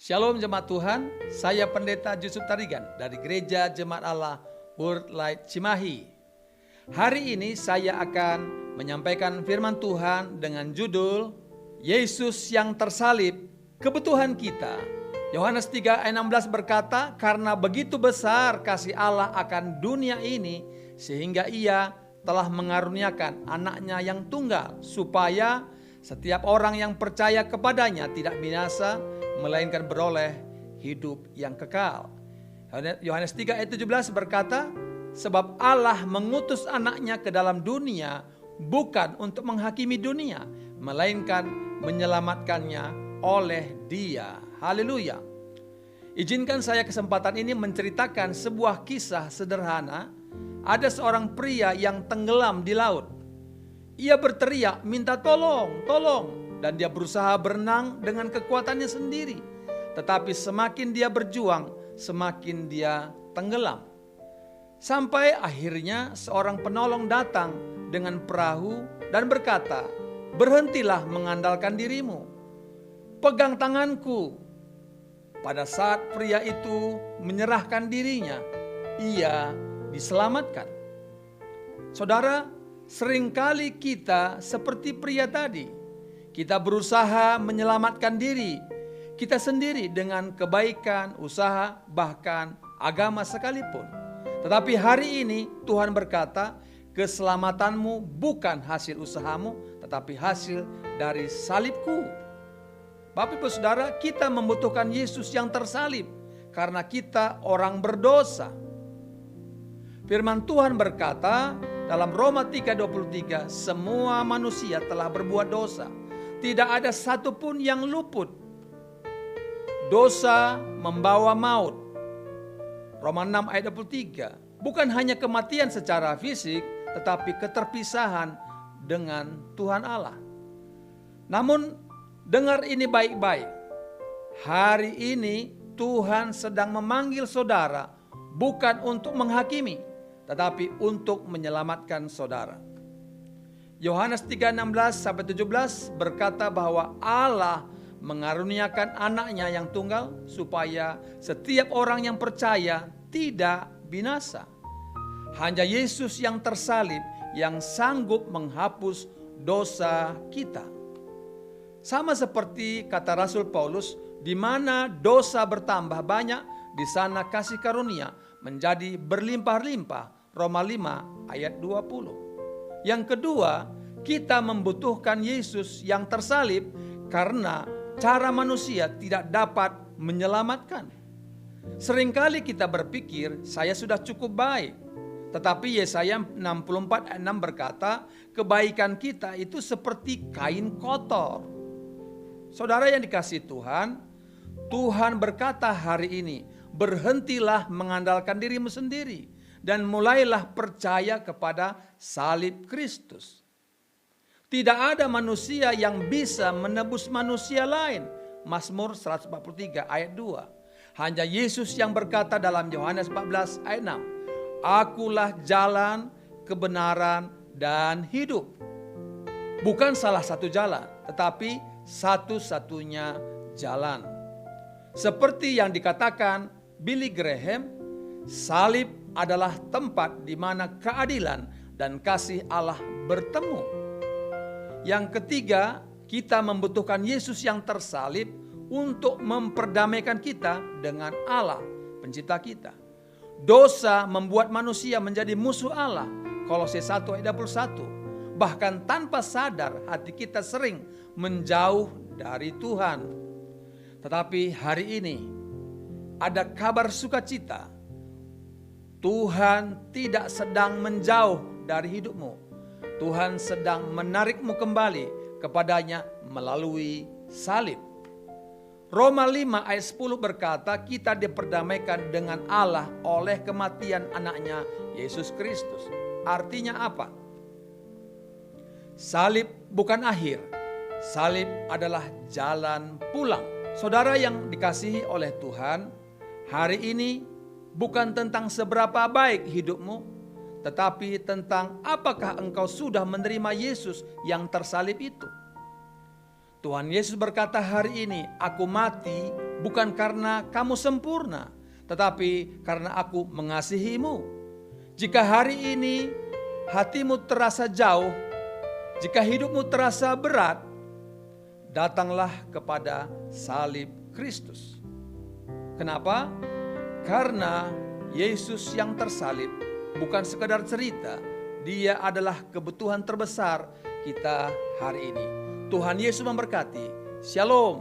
Shalom jemaat Tuhan, saya Pendeta Yusuf Tarigan dari Gereja Jemaat Allah World Light Cimahi. Hari ini saya akan menyampaikan firman Tuhan dengan judul Yesus yang tersalib, kebutuhan kita. Yohanes 3 ayat 16 berkata, karena begitu besar kasih Allah akan dunia ini, sehingga ia telah mengaruniakan anaknya yang tunggal, supaya setiap orang yang percaya kepadanya tidak binasa, melainkan beroleh hidup yang kekal. Yohanes 3 ayat 17 berkata, sebab Allah mengutus anaknya ke dalam dunia bukan untuk menghakimi dunia, melainkan menyelamatkannya oleh Dia. Haleluya. Izinkan saya kesempatan ini menceritakan sebuah kisah sederhana. Ada seorang pria yang tenggelam di laut. Ia berteriak minta tolong, tolong. Dan dia berusaha berenang dengan kekuatannya sendiri. Tetapi semakin dia berjuang, semakin dia tenggelam. Sampai akhirnya seorang penolong datang dengan perahu dan berkata, berhentilah mengandalkan dirimu. Pegang tanganku. Pada saat pria itu menyerahkan dirinya, ia diselamatkan. Saudara, seringkali kita seperti pria tadi. Kita berusaha menyelamatkan diri kita sendiri dengan kebaikan, usaha, bahkan agama sekalipun. Tetapi hari ini Tuhan berkata, keselamatanmu bukan hasil usahamu, tetapi hasil dari salibku. Bapak Ibu Saudara, kita membutuhkan Yesus yang tersalib karena kita orang berdosa. Firman Tuhan berkata dalam Roma 3:23, semua manusia telah berbuat dosa. Tidak ada satupun yang luput. Dosa membawa maut. Roma 6 ayat 23. Bukan hanya kematian secara fisik, tetapi keterpisahan dengan Tuhan Allah. Namun dengar ini baik-baik. Hari ini Tuhan sedang memanggil saudara bukan untuk menghakimi, tetapi untuk menyelamatkan saudara. Yohanes 3:16-17 berkata bahwa Allah mengaruniakan anaknya yang tunggal supaya setiap orang yang percaya tidak binasa. Hanya Yesus yang tersalib yang sanggup menghapus dosa kita. Sama seperti kata Rasul Paulus, di mana dosa bertambah banyak, di sana kasih karunia menjadi berlimpah-limpah. Roma 5 ayat 20. Yang kedua, kita membutuhkan Yesus yang tersalib karena cara manusia tidak dapat menyelamatkan. Seringkali kita berpikir, saya sudah cukup baik. Tetapi Yesaya 64 ayat 6 berkata, kebaikan kita itu seperti kain kotor. Saudara yang dikasihi Tuhan, Tuhan berkata hari ini, berhentilah mengandalkan dirimu sendiri dan mulailah percaya kepada salib Kristus. Tidak ada manusia yang bisa menebus manusia lain. Mazmur 143 ayat 2. Hanya Yesus yang berkata dalam Yohanes 14 ayat 6. Akulah jalan, kebenaran, dan hidup. Bukan salah satu jalan, tetapi satu-satunya jalan. Seperti yang dikatakan Billy Graham, salib adalah tempat di mana keadilan dan kasih Allah bertemu. Yang ketiga, kita membutuhkan Yesus yang tersalib untuk memperdamaikan kita dengan Allah, pencipta kita. Dosa membuat manusia menjadi musuh Allah. Kolose 1 ayat 21. Bahkan tanpa sadar hati kita sering menjauh dari Tuhan. Tetapi hari ini ada kabar sukacita. Tuhan tidak sedang menjauh dari hidupmu. Tuhan sedang menarikmu kembali kepadanya melalui salib. Roma 5 ayat 10 berkata kita diperdamaikan dengan Allah oleh kematian anaknya Yesus Kristus. Artinya apa? Salib bukan akhir. Salib adalah jalan pulang. Saudara yang dikasihi oleh Tuhan, hari ini bukan tentang seberapa baik hidupmu, tetapi tentang apakah engkau sudah menerima Yesus yang tersalib itu. Tuhan Yesus berkata hari ini, aku mati bukan karena kamu sempurna, tetapi karena aku mengasihimu. Jika hari ini hatimu terasa jauh, jika hidupmu terasa berat, datanglah kepada salib Kristus. Kenapa? Karena Yesus yang tersalib bukan sekedar cerita, Dia adalah kebutuhan terbesar kita hari ini. Tuhan Yesus memberkati. Shalom.